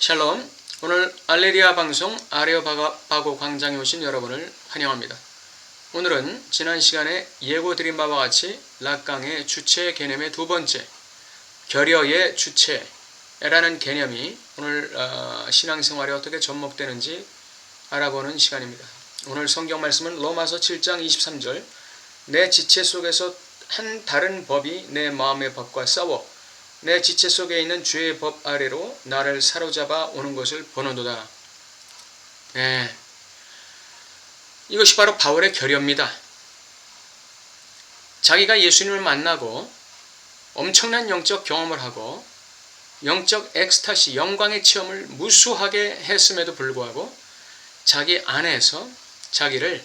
샬롬. 오늘 알레리아 방송 아레오바고 광장에 오신 여러분을 환영합니다. 오늘은 지난 시간에 예고드린 바와 같이 락강의 주체 개념의 두 번째, 결여의 주체라는 개념이 오늘 신앙생활에 어떻게 접목되는지 알아보는 시간입니다. 오늘 성경 말씀은 로마서 7장 23절, 내 지체 속에서 한 다른 법이 내 마음의 법과 싸워 내 지체 속에 있는 죄의 법 아래로 나를 사로잡아 오는 것을 보는도다. 네. 이것이 바로 바울의 결여입니다. 자기가 예수님을 만나고 엄청난 영적 경험을 하고 영적 엑스타시, 영광의 체험을 무수하게 했음에도 불구하고 자기 안에서 자기를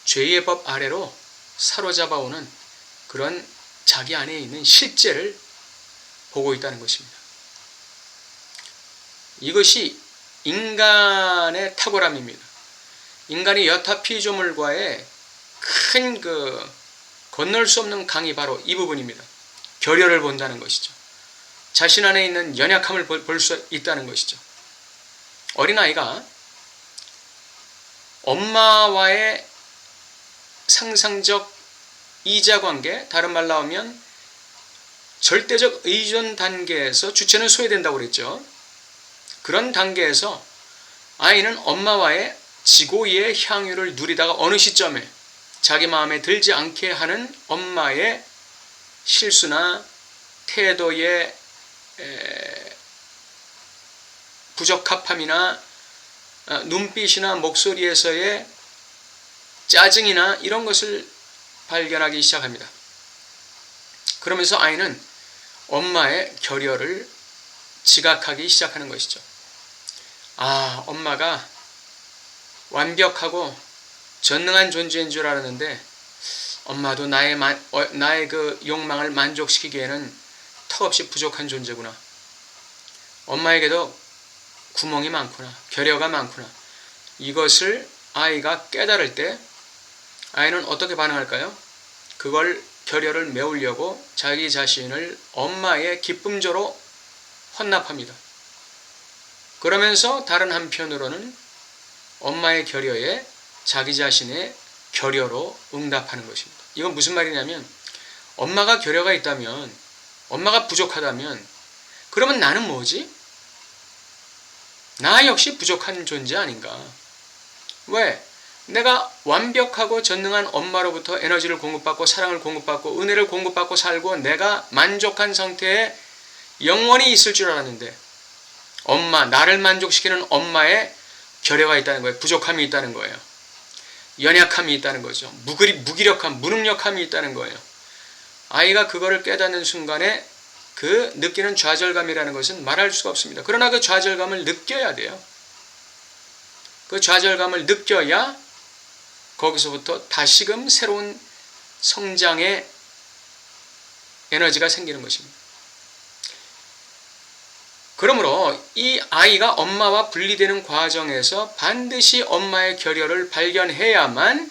죄의 법 아래로 사로잡아 오는 그런 자기 안에 있는 실제를 보고 있다는 것입니다. 이것이 인간의 탁월함입니다. 인간이 여타 피조물과의 큰 건널 수 없는 강이 바로 이 부분입니다. 결여를 본다는 것이죠. 자신 안에 있는 연약함을 볼 수 있다는 것이죠. 어린아이가 엄마와의 상상적 이자관계, 다른 말로 하면 절대적 의존 단계에서 주체는 소외된다고 그랬죠. 그런 단계에서 아이는 엄마와의 지고의 향유를 누리다가 어느 시점에 자기 마음에 들지 않게 하는 엄마의 실수나 태도의 부적합함이나 눈빛이나 목소리에서의 짜증이나 이런 것을 발견하기 시작합니다. 그러면서 아이는 엄마의 결여를 지각하기 시작하는 것이죠. 아, 엄마가 완벽하고 전능한 존재인 줄 알았는데 엄마도 나의 그 욕망을 만족시키기에는 턱없이 부족한 존재구나. 엄마에게도 구멍이 많구나. 결여가 많구나. 이것을 아이가 깨달을 때 아이는 어떻게 반응할까요? 그걸 결여를 메우려고 자기 자신을 엄마의 기쁨조로 헌납합니다. 그러면서 다른 한편으로는 엄마의 결여에 자기 자신의 결여로 응답하는 것입니다. 이건 무슨 말이냐면 엄마가 결여가 있다면, 엄마가 부족하다면 그러면 나는 뭐지? 나 역시 부족한 존재 아닌가? 왜? 내가 완벽하고 전능한 엄마로부터 에너지를 공급받고 사랑을 공급받고 은혜를 공급받고 살고 내가 만족한 상태에 영원히 있을 줄 알았는데 나를 만족시키는 엄마의 결여가 있다는 거예요. 부족함이 있다는 거예요. 연약함이 있다는 거죠. 무기력함, 무능력함이 있다는 거예요. 아이가 그거를 깨닫는 순간에 그 느끼는 좌절감이라는 것은 말할 수가 없습니다. 그러나 그 좌절감을 느껴야 돼요. 그 좌절감을 느껴야 거기서부터 다시금 새로운 성장의 에너지가 생기는 것입니다. 그러므로 이 아이가 엄마와 분리되는 과정에서 반드시 엄마의 결여를 발견해야만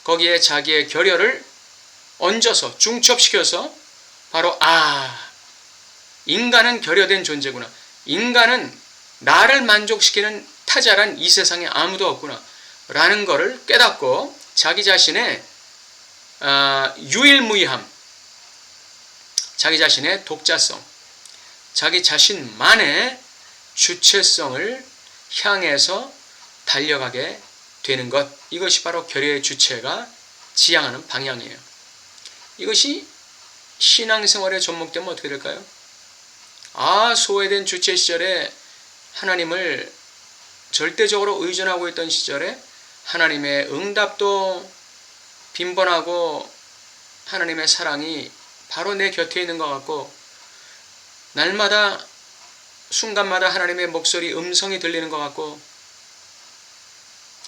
거기에 자기의 결여를 얹어서 중첩시켜서 바로 인간은 결여된 존재구나. 인간은 나를 만족시키는 타자란 이 세상에 아무도 없구나. 라는 것을 깨닫고 자기 자신의 유일무이함, 자기 자신의 독자성, 자기 자신만의 주체성을 향해서 달려가게 되는 것, 이것이 바로 결여의 주체가 지향하는 방향이에요. 이것이 신앙생활에 접목되면 어떻게 될까요? 소외된 주체 시절에 하나님을 절대적으로 의존하고 있던 시절에 하나님의 응답도 빈번하고 하나님의 사랑이 바로 내 곁에 있는 것 같고 날마다 순간마다 하나님의 목소리 음성이 들리는 것 같고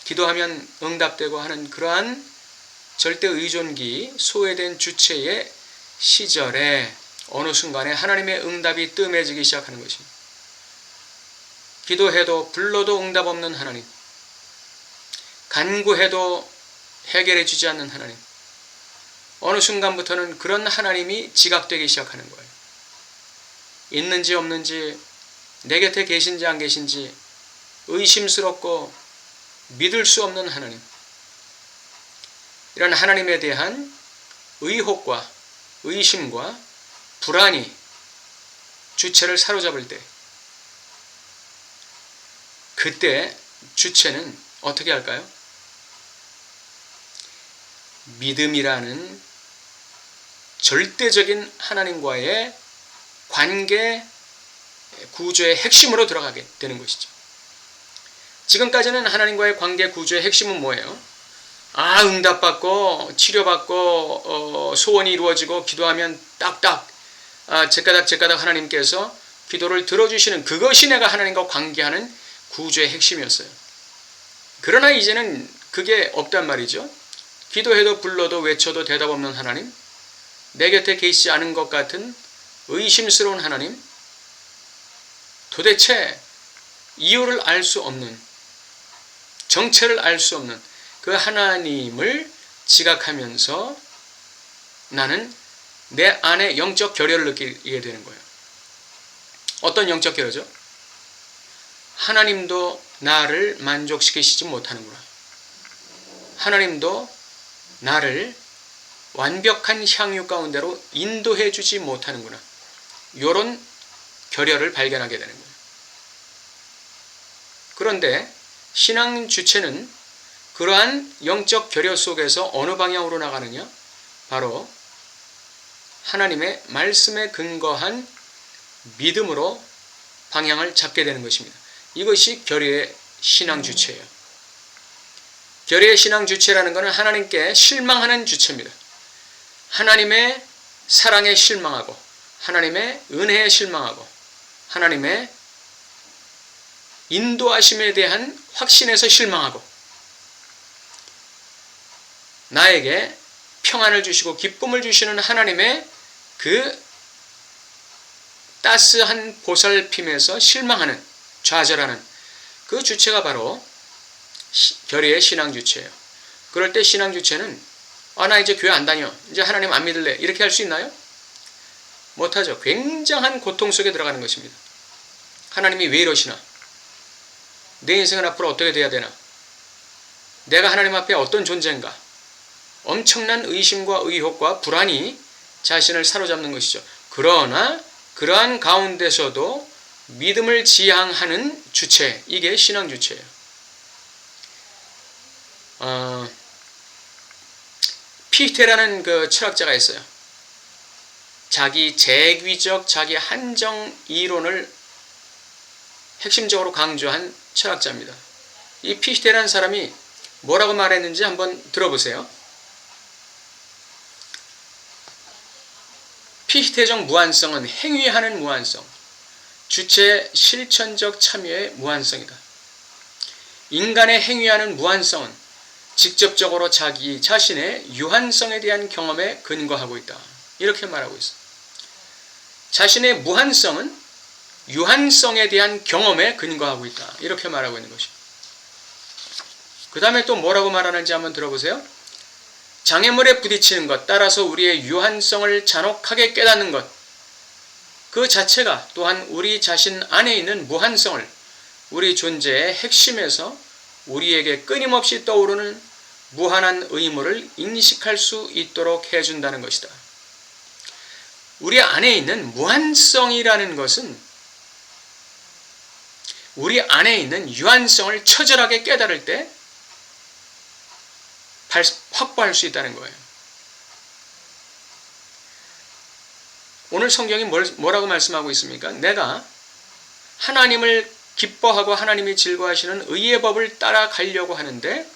기도하면 응답되고 하는 그러한 절대 의존기 소외된 주체의 시절에 어느 순간에 하나님의 응답이 뜸해지기 시작하는 것입니다. 기도해도 불러도 응답 없는 하나님, 간구해도 해결해 주지 않는 하나님, 어느 순간부터는 그런 하나님이 지각되기 시작하는 거예요. 있는지 없는지 내 곁에 계신지 안 계신지 의심스럽고 믿을 수 없는 하나님, 이런 하나님에 대한 의혹과 의심과 불안이 주체를 사로잡을 때, 그때 주체는 어떻게 할까요? 믿음이라는 절대적인 하나님과의 관계 구조의 핵심으로 들어가게 되는 것이죠. 지금까지는 하나님과의 관계 구조의 핵심은 뭐예요? 응답받고 치료받고 소원이 이루어지고 기도하면 딱딱 제까닥 하나님께서 기도를 들어주시는, 그것이 내가 하나님과 관계하는 구조의 핵심이었어요. 그러나 이제는 그게 없단 말이죠. 기도해도 불러도 외쳐도 대답 없는 하나님, 내 곁에 계시지 않은 것 같은 의심스러운 하나님, 도대체 이유를 알 수 없는, 정체를 알 수 없는 그 하나님을 지각하면서 나는 내 안에 영적 결여를 느끼게 되는 거예요. 어떤 영적 결여죠? 하나님도 나를 만족시키시지 못하는구나. 하나님도 나를 완벽한 향유 가운데로 인도해 주지 못하는구나. 이런 결여를 발견하게 되는 거예요. 그런데 신앙 주체는 그러한 영적 결여 속에서 어느 방향으로 나가느냐? 바로 하나님의 말씀에 근거한 믿음으로 방향을 잡게 되는 것입니다. 이것이 결여의 신앙 주체예요. 결여의 신앙 주체라는 것은 하나님께 실망하는 주체입니다. 하나님의 사랑에 실망하고, 하나님의 은혜에 실망하고, 하나님의 인도하심에 대한 확신에서 실망하고, 나에게 평안을 주시고 기쁨을 주시는 하나님의 그 따스한 보살핌에서 실망하는, 좌절하는 그 주체가 바로 결의의 신앙 주체예요. 그럴 때 신앙 주체는 나 이제 교회 안 다녀, 이제 하나님 안 믿을래, 이렇게 할 수 있나요? 못하죠. 굉장한 고통 속에 들어가는 것입니다. 하나님이 왜 이러시나? 내 인생은 앞으로 어떻게 돼야 되나? 내가 하나님 앞에 어떤 존재인가? 엄청난 의심과 의혹과 불안이 자신을 사로잡는 것이죠. 그러나 그러한 가운데서도 믿음을 지향하는 주체, 이게 신앙 주체예요. 피히테라는 그 철학자가 있어요. 자기 재귀적, 자기 한정 이론을 핵심적으로 강조한 철학자입니다. 이 피히테라는 사람이 뭐라고 말했는지 한번 들어보세요. 피히테적 무한성은 행위하는 무한성, 주체의 실천적 참여의 무한성이다. 인간의 행위하는 무한성은 직접적으로 자기 자신의 유한성에 대한 경험에 근거하고 있다. 이렇게 말하고 있어. 자신의 무한성은 유한성에 대한 경험에 근거하고 있다. 이렇게 말하고 있는 것입니다. 그 다음에 또 뭐라고 말하는지 한번 들어보세요. 장애물에 부딪히는 것, 따라서 우리의 유한성을 잔혹하게 깨닫는 것, 그 자체가 또한 우리 자신 안에 있는 무한성을 우리 존재의 핵심에서 우리에게 끊임없이 떠오르는 무한한 의무를 인식할 수 있도록 해준다는 것이다. 우리 안에 있는 무한성이라는 것은 우리 안에 있는 유한성을 처절하게 깨달을 때 확보할 수 있다는 거예요. 오늘 성경이 뭐라고 말씀하고 있습니까? 내가 하나님을 기뻐하고 하나님이 즐거워하시는 의의 법을 따라가려고 하는데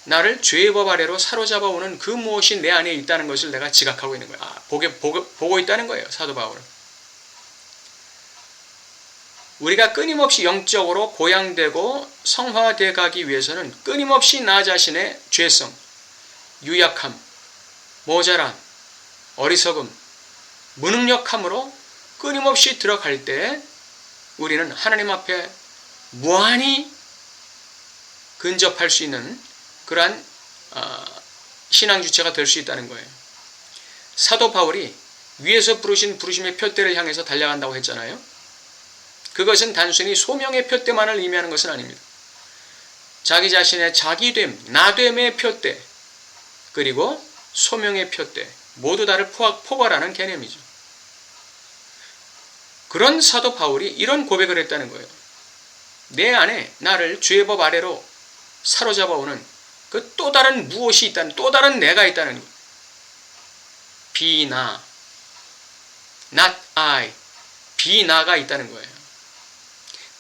나를 죄의 법 아래로 사로잡아 오는 그 무엇이 내 안에 있다는 것을 내가 지각하고 있는 거예요. 보고 있다는 거예요. 사도 바울은. 우리가 끊임없이 영적으로 고양되고 성화되어 가기 위해서는 끊임없이 나 자신의 죄성, 유약함, 모자람, 어리석음, 무능력함으로 끊임없이 들어갈 때 우리는 하나님 앞에 무한히 근접할 수 있는 그러한 신앙 주체가 될 수 있다는 거예요. 사도 바울이 위에서 부르신 부르심의 표대를 향해서 달려간다고 했잖아요. 그것은 단순히 소명의 표대만을 의미하는 것은 아닙니다. 자기 자신의 자기됨, 나됨의 표대, 그리고 소명의 표대 모두 다를 포괄하는 개념이죠. 그런 사도 바울이 이런 고백을 했다는 거예요. 내 안에 나를 주의 법 아래로 사로잡아오는 그 또 다른 무엇이 있다는, 또 다른 내가 있다는 거예요. 비나, not I, 비나가 있다는 거예요.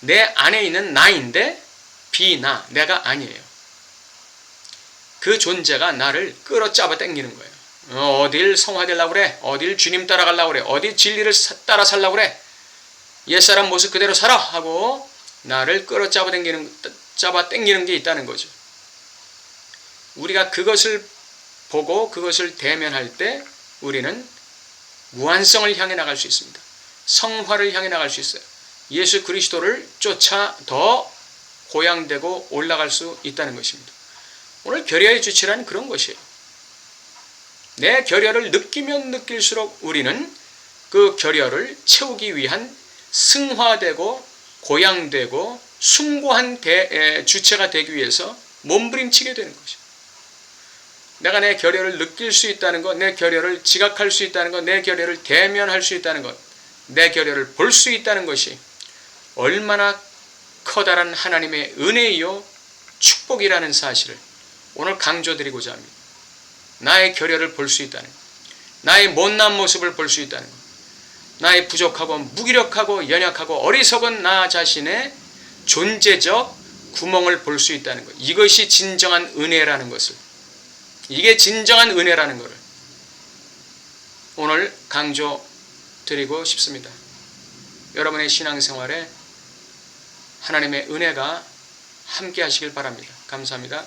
내 안에 있는 나인데 비나, 내가 아니에요. 그 존재가 나를 끌어잡아 당기는 거예요. 어딜 성화되려고 그래? 어딜 주님 따라가려고 그래? 어디 진리를 따라 살려고 그래? 옛사람 모습 그대로 살아! 하고 나를 끌어잡아 당기는 게 있다는 거죠. 우리가 그것을 보고 그것을 대면할 때 우리는 무한성을 향해 나갈 수 있습니다. 성화를 향해 나갈 수 있어요. 예수 그리스도를 쫓아 더 고양되고 올라갈 수 있다는 것입니다. 오늘 결여의 주체란 그런 것이에요. 내 결여를 느끼면 느낄수록 우리는 그 결여를 채우기 위한 승화되고 고양되고 숭고한 주체가 되기 위해서 몸부림치게 되는 것이죠. 내가 내 결여를 느낄 수 있다는 것, 내 결여를 지각할 수 있다는 것, 내 결여를 대면할 수 있다는 것, 내 결여를 볼 수 있다는 것이 얼마나 커다란 하나님의 은혜이요 축복이라는 사실을 오늘 강조드리고자 합니다. 나의 결여를 볼 수 있다는 것, 나의 못난 모습을 볼 수 있다는 것, 나의 부족하고 무기력하고 연약하고 어리석은 나 자신의 존재적 구멍을 볼 수 있다는 것, 이것이 진정한 은혜라는 것을, 이게 진정한 은혜라는 것을 오늘 강조드리고 싶습니다. 여러분의 신앙생활에 하나님의 은혜가 함께 하시길 바랍니다. 감사합니다.